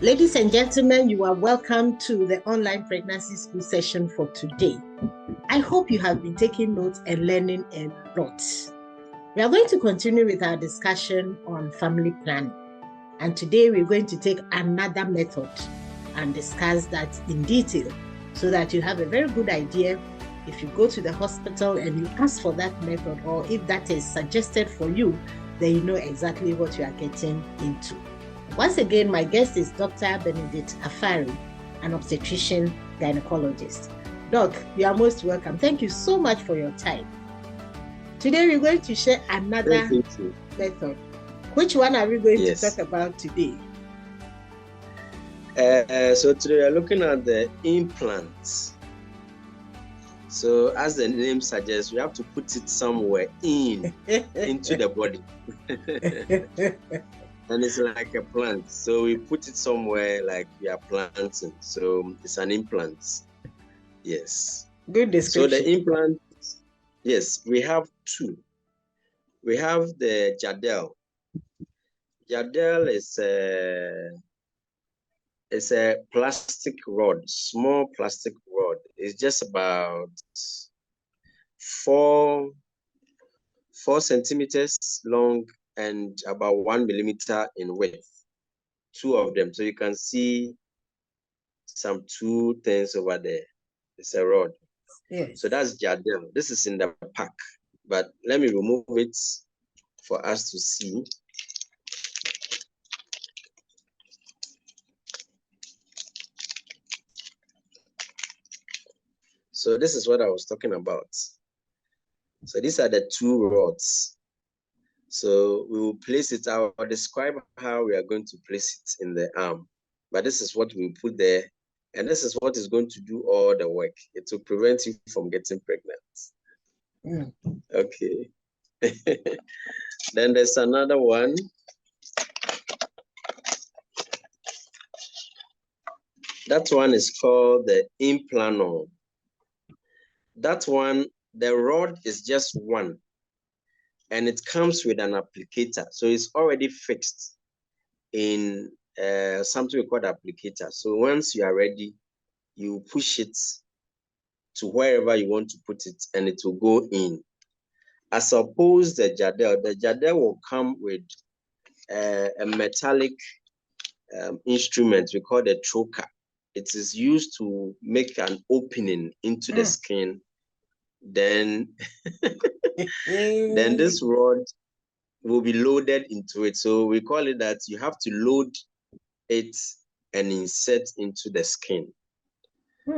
Ladies and gentlemen, you are welcome to the online pregnancy school session for today. I hope you have been taking notes and learning a lot. We are going to continue with our discussion on family planning. And today we're going to take another method and discuss that in detail so that you have a very good idea if you go to the hospital and you ask for that method, or if that is suggested for you, then you know exactly what you are getting into. Once again, my guest is Dr. Benedict Afari, an obstetrician gynecologist. Doc, you are most welcome. Thank you so much for your time. Today, we're going to share another method. Which one are we going to talk about today? So today we are looking at the implants. So as the name suggests, we have to put it somewhere into the body. And it's like a plant. So we put it somewhere like we are planting. So it's an implant. Yes. Good description. So the implant, yes, we have two. We have the Jadel. Jadel is a plastic rod, small plastic rod. It's just about 4 centimeters long and about 1 millimeter in width. Two of them. So you can see some two things over there. It's a rod. Yes. So that's Jadel. This is in the pack. But let me remove it for us to see. So this is what I was talking about. So these are the two rods. So we will place it. I will describe how we are going to place it in the arm. But this is what we put there. And this is what is going to do all the work. It will prevent you from getting pregnant. Okay. Then there's another one. That one is called the Implanon. That one, the rod is just one. And it comes with an applicator. So it's already fixed in something we call the applicator. So once you are ready, you push it to wherever you want to put it and it will go in. As opposed to the Jadel will come with a metallic instrument we call the trocar. It is used to make an opening into the skin. Then, then this rod will be loaded into it. So we call it that you have to load it and insert into the skin.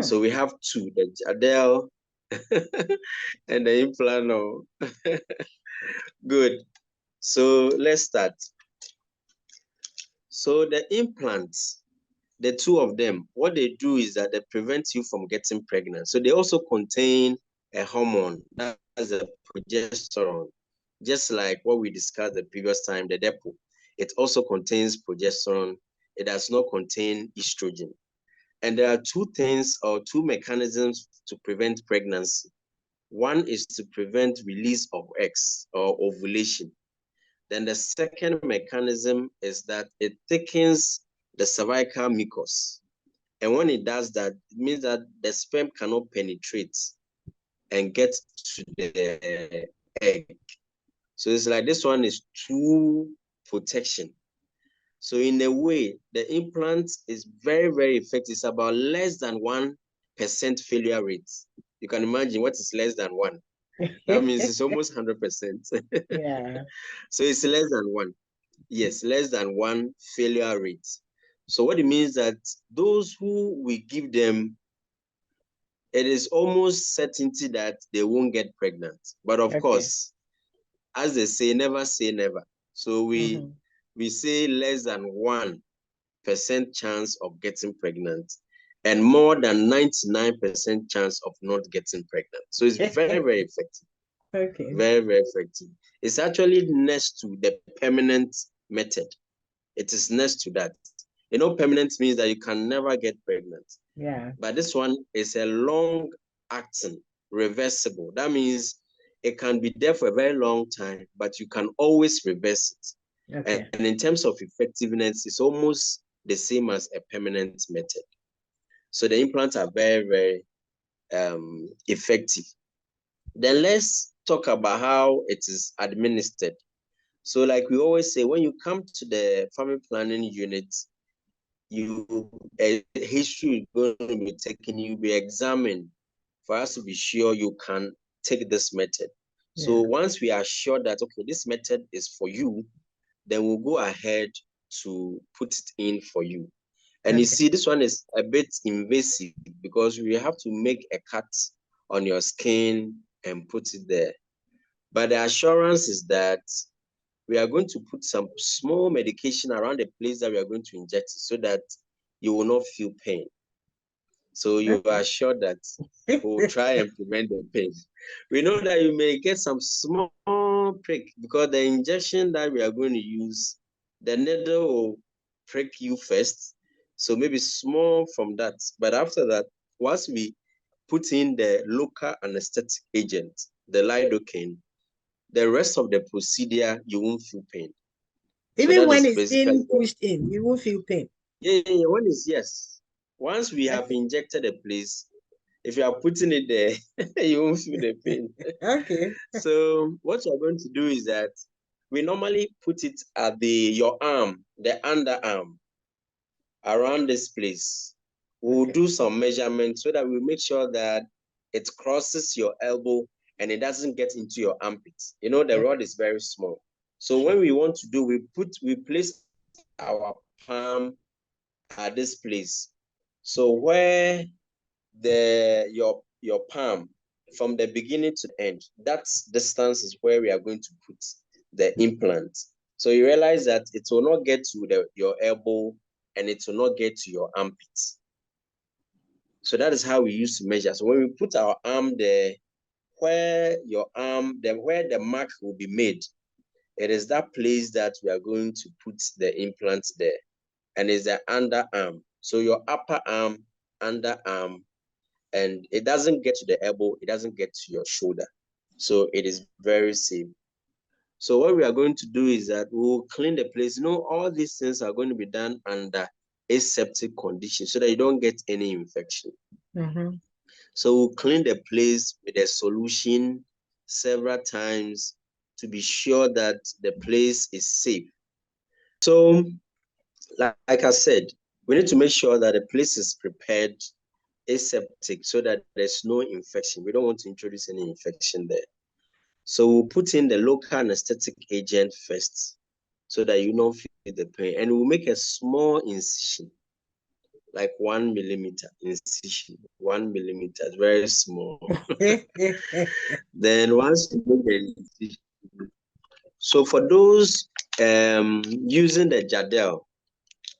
So we have two, the Jadel and the Implanon. Good. So let's start. So the implants, the two of them, what they do is that they prevent you from getting pregnant. So they also contain a hormone, that's a progesterone, just like what we discussed the previous time, the Depo. It also contains progesterone. It does not contain estrogen. And there are two things or two mechanisms to prevent pregnancy. One is to prevent release of eggs or ovulation. Then the second mechanism is that it thickens the cervical mucus. And when it does that, it means that the sperm cannot penetrate and get to the egg. So it's like this one is true protection. So in a way, the implant is very, very effective. It's about less than 1% failure rate. You can imagine what is less than 1. That means it's almost 100%. Yeah. So it's less than 1. Yes, less than 1 failure rate. So what it means that those who we give them, it is almost certainty that they won't get pregnant. But of course, as they say never. So we say less than 1% chance of getting pregnant and more than 99% chance of not getting pregnant. So it's very, very effective. Okay. Very, very effective. It's actually next to the permanent method. It is next to that. You know, permanent means that you can never get pregnant. Yeah. But this one is a long-acting, reversible. That means it can be there for a very long time, but you can always reverse it. Okay. And in terms of effectiveness, it's almost the same as a permanent method. So the implants are very, very effective. Then let's talk about how it is administered. So like we always say, when you come to the family planning unit, a history is going to be taken, you'll be examined for us to be sure you can take this method. So once we are sure that, okay, this method is for you, then we'll go ahead to put it in for you. And you see, this one is a bit invasive because we have to make a cut on your skin and put it there. But the assurance is that we are going to put some small medication around the place that we are going to inject so that you will not feel pain. So you are sure that we'll try and prevent the pain. We know that you may get some small prick because the injection that we are going to use, the needle will prick you first. So maybe small from that. But after that, once we put in the local anesthetic agent, the lidocaine, the rest of the procedure, you won't feel pain. Even when it's being pushed in, you won't feel pain. Yeah, one is yes. Once we have injected a place, if you are putting it there, you won't feel the pain. Okay. So what you're going to do is that we normally put it at your arm, the underarm, around this place. We'll do some measurements so that we make sure that it crosses your elbow and it doesn't get into your armpits. You know, the rod is very small. So when we want to do, we place our palm at this place. So where your palm from the beginning to the end, that distance is where we are going to put the implant. So you realize that it will not get to your elbow and it will not get to your armpits. So that is how we used to measure. So when we put our arm there, where where the mark will be made, it is that place that we are going to put the implant there. And it's the underarm. So your upper arm, underarm, and it doesn't get to the elbow, it doesn't get to your shoulder. So it is very safe. So what we are going to do is that we'll clean the place. You know, all these things are going to be done under aseptic conditions so that you don't get any infection. So we'll clean the place with a solution several times to be sure that the place is safe. So, like I said, we need to make sure that the place is prepared aseptic so that there's no infection. We don't want to introduce any infection there. So we'll put in the local anesthetic agent first so that you don't feel the pain. And we'll make a small incision, like 1 millimeter incision, 1 millimeter, very small. Then once you make the incision, so for those using the Jadel,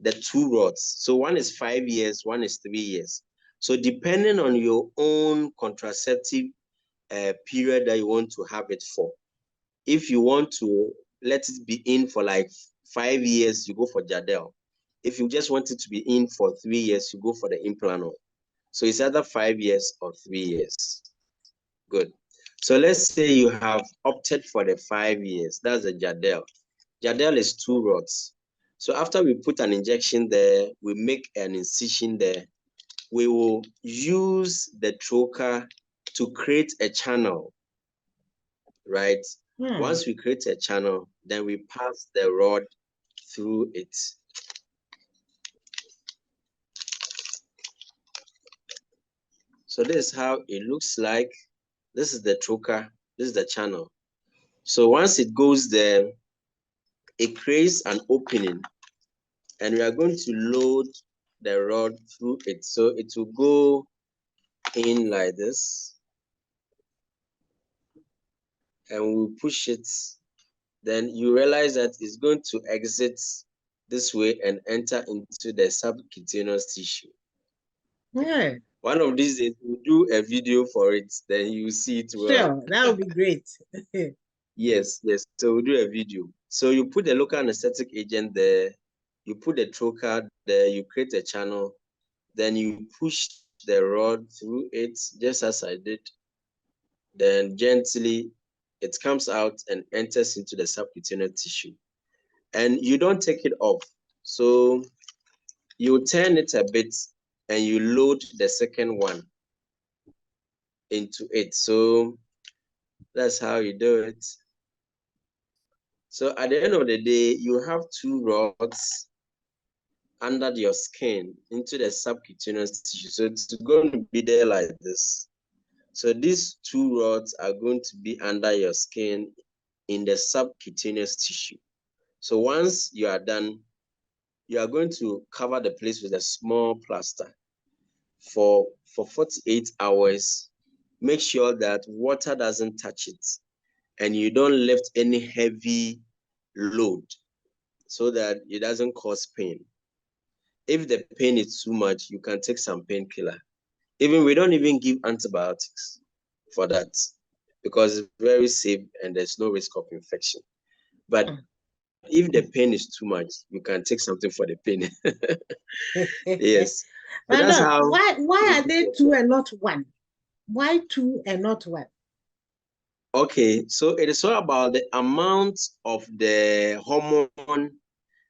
the 2 rods, so one is 5 years, one is 3 years. So depending on your own contraceptive period that you want to have it for, if you want to let it be in for like 5 years, you go for Jadel. If you just want it to be in for 3 years, you go for the Implanon. So it's either 5 years or 3 years. Good. So let's say you have opted for the 5 years. That's the Jadel. Jadel is 2 rods. So after we put an injection there, we make an incision there. We will use the trocar to create a channel, right? Once we create a channel, then we pass the rod through it. So this is how it looks like. This is the trocar, this is the channel. So once it goes there, it creates an opening and we are going to load the rod through it. So it will go in like this and we'll push it. Then you realize that it's going to exit this way and enter into the subcutaneous tissue. Yeah. One of these days, we'll do a video for it, then you see it well. Sure, that would be great. Yes. So we'll do a video. So you put the local anesthetic agent there, you put the trocar there, you create a channel, then you push the rod through it, just as I did. Then gently, it comes out and enters into the subcutaneous tissue. And you don't take it off. So You turn it a bit and you load the second one into it. So that's how you do it. So at the end of the day, you have 2 rods under your skin into the subcutaneous tissue. So it's going to be there like this. So these 2 rods are going to be under your skin in the subcutaneous tissue. So once you are done, you are going to cover the place with a small plaster for 48 hours. Make sure that water doesn't touch it and you don't lift any heavy load so that it doesn't cause pain. If the pain is too much, you can take some painkiller. Even we don't even give antibiotics for that because it's very safe and there's no risk of infection. But if the pain is too much, you can take something for the pain. Yes. But that's how. Why are they 2 and not 1? Why 2 and not 1? Okay, so it is all about the amount of the hormone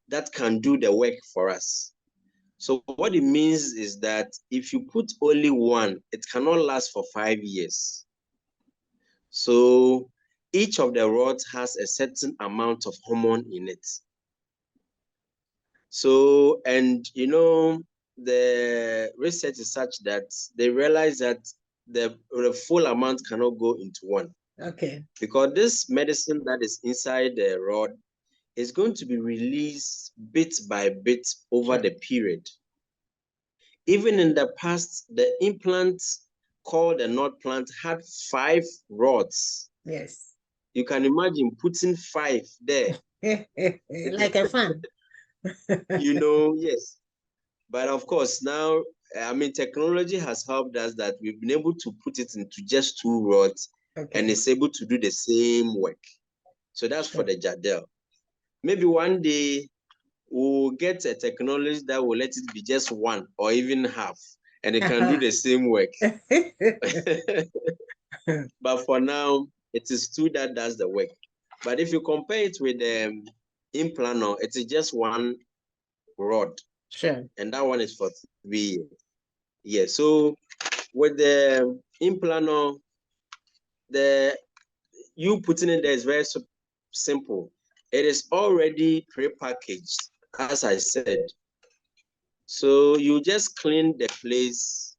that can do the work for us. So what it means is that if you put only 1, it cannot last for 5 years. So each of the rods has a certain amount of hormone in it. So, and you know, the research is such that they realize that the full amount cannot go into 1. Okay. Because this medicine that is inside the rod is going to be released bit by bit over the period. Even in the past, the implant called the Nord plant had 5 rods. Yes. You can imagine putting 5 there. Like a fan. You know, yes. But of course, now, I mean, technology has helped us that we've been able to put it into just 2 rods, and it's able to do the same work. So that's for the Jadel. Maybe one day we'll get a technology that will let it be just 1 or even half, and it can do the same work. But for now, it is 2 that does the work. But if you compare it with the Implanon, it is just 1 rod. Sure. And that one is for 3 years. Yeah, so with the Implanon, you putting it there is very simple. It is already pre-packaged, as I said. So you just clean the place.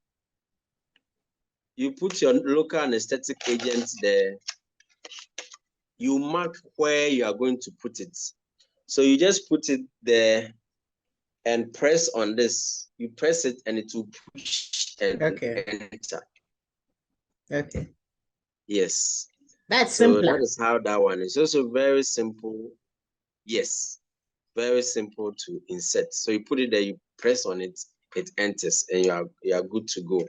You put your local anesthetic agent there. You mark where you are going to put it. So you just put it there and press on this. You press it and it will push and enter. Okay. Yes. That's simple. So that is how that one is. Also very simple. Yes. Very simple to insert. So you put it there, you press on it, it enters, and you are good to go.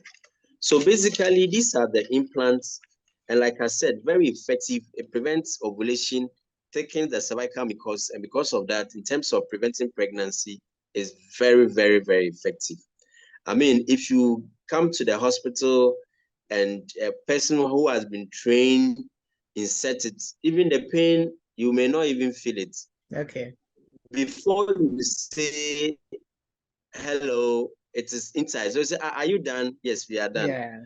So basically, these are the implants, and like I said, very effective. It prevents ovulation, taking the cervical mucosa, and because of that, in terms of preventing pregnancy, is very, very, very effective. I mean, if you come to the hospital and a person who has been trained insert it, even the pain, you may not even feel it. Okay. Before you say hello, it is inside. So you say, are you done? Yes, we are done. Yeah.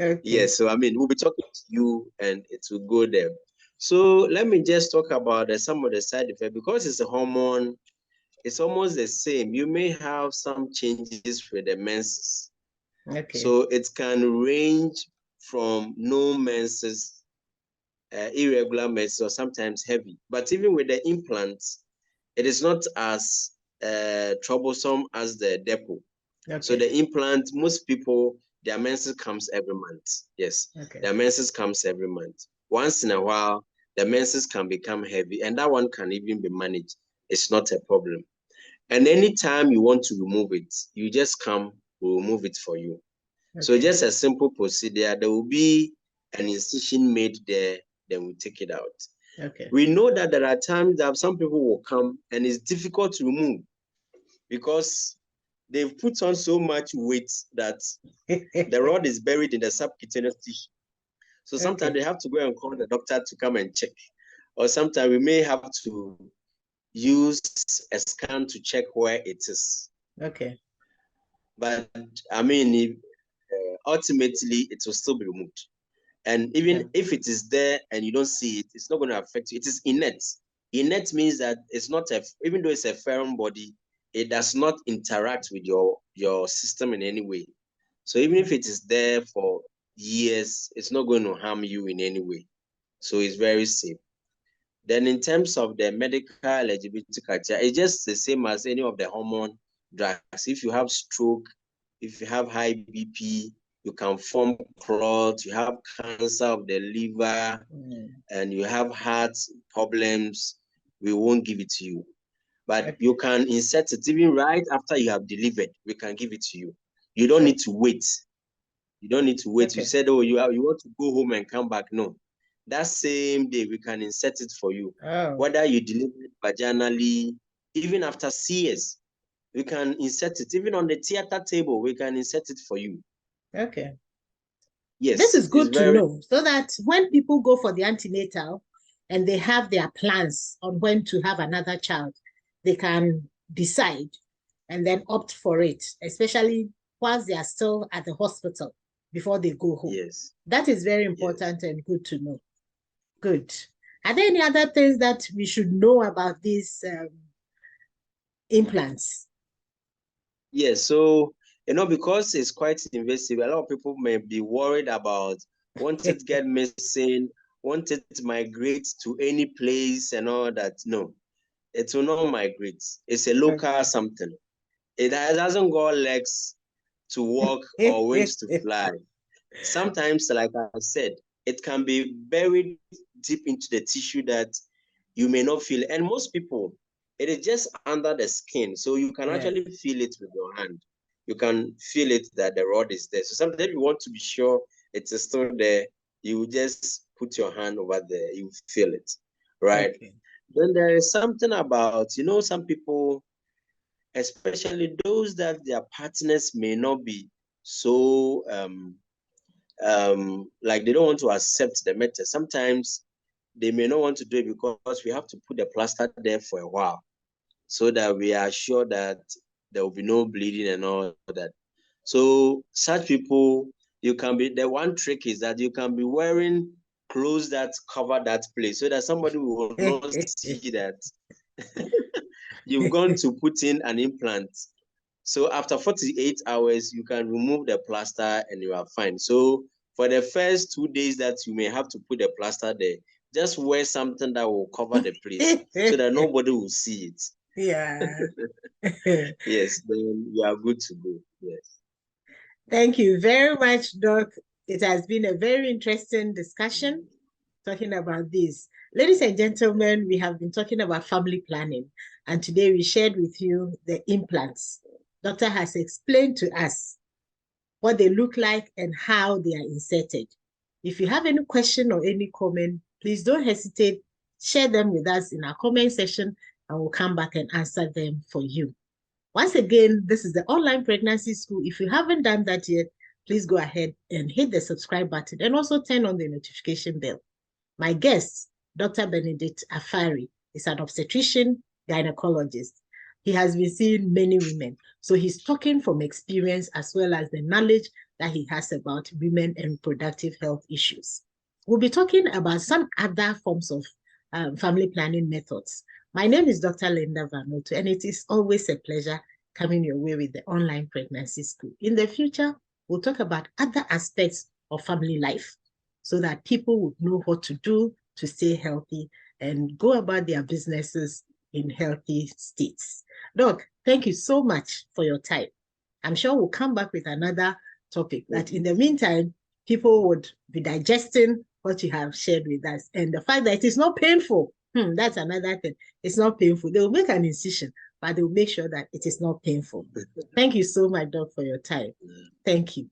Okay. Yes, so I mean, we'll be talking to you and it will go there. So let me just talk about some of the side effects. Because it's a hormone, it's almost the same. You may have some changes with the menses. Okay. So it can range from no menses, irregular menses, or sometimes heavy. But even with the implants, it is not as troublesome as the depot. Okay. So the implant, most people, their menses comes every month. Yes. Okay. Their menses comes every month. Once in a while, the menses can become heavy, and that one can even be managed. It's not a problem. And anytime you want to remove it, you just come, we'll remove it for you. Okay. So just a simple procedure. There will be an incision made there, then we take it out. Okay. We know that there are times that some people will come and it's difficult to remove because they've put on so much weight that the rod is buried in the subcutaneous tissue. So sometimes they have to go and call the doctor to come and check. Or sometimes we may have to use a scan to check where it is. Okay. But I mean, ultimately, it will still be removed. And even if it is there and you don't see it, it's not going to affect you. It is innate. Innate means that it's not even though it's a foreign body, it does not interact with your system in any way. So even if it is there for years, it's not going to harm you in any way. So it's very safe. Then in terms of the medical eligibility criteria, it's just the same as any of the hormone drugs. If you have stroke, if you have high BP, you can form clot, you have cancer of the liver, and you have heart problems, we won't give it to you. But you can insert it even right after you have delivered. We can give it to you. You don't need to wait. You don't need to wait. You said, oh, you want to go home and come back. No. That same day, we can insert it for you. Whether you deliver it vaginally, even after CS, we can insert it. Even on the theater table, we can insert it for you. Okay. Yes. This is good to know, so that when people go for the antenatal and they have their plans on when to have another child, they can decide and then opt for it, especially whilst they are still at the hospital before they go home. Yes. That is very important and good to know. Good. Are there any other things that we should know about these implants? Yes, so, because it's quite invasive, a lot of people may be worried about, won't it get missing, won't it migrate to any place and all that. No, it will not migrate. It's a local something. It doesn't got legs to walk or wings to fly. Sometimes, like I said, it can be buried deep into the tissue that you may not feel. And most people, it is just under the skin. So you can actually feel it with your hand. You can feel it that the rod is there. So sometimes you want to be sure it is still there, you just put your hand over there, you feel it, right? Okay. Then there is something about, some people, especially those that their partners may not be so like they don't want to accept the method. Sometimes they may not want to do it because we have to put the plaster there for a while so that we are sure that there will be no bleeding and all that. So such people, the one trick is that you can be wearing clothes that cover that place so that somebody will not see that you've gone to put in an implant. So after 48 hours, you can remove the plaster and you are fine. So for the first 2 days that you may have to put the plaster there, just wear something that will cover the place so that nobody will see it. Yeah. Yes, then you are good to go. Yes. Thank you very much, Doc. It has been a very interesting discussion talking about this. Ladies and gentlemen, we have been talking about family planning, and today we shared with you the implants. Doctor has explained to us what they look like and how they are inserted. If you have any question or any comment, please don't hesitate. Share them with us in our comment section, and we'll come back and answer them for you. Once again, this is the Online Pregnancy School. If you haven't done that yet, please go ahead and hit the subscribe button and also turn on the notification bell. My guest, Dr. Benedict Afari, is an obstetrician gynecologist. He has been seeing many women. So he's talking from experience as well as the knowledge that he has about women and reproductive health issues. We'll be talking about some other forms of family planning methods. My name is Dr. Linda Vanoto, and it is always a pleasure coming your way with the Online Pregnancy School. In the future, we'll talk about other aspects of family life so that people would know what to do to stay healthy and go about their businesses in healthy states. Doc, thank you so much for your time. I'm sure we'll come back with another topic, but in the meantime, people would be digesting what you have shared with us. And the fact that it is not painful, that's another thing. It's not painful. They will make an incision, but they will make sure that it is not painful. Thank you so much, Doc, for your time. Thank you.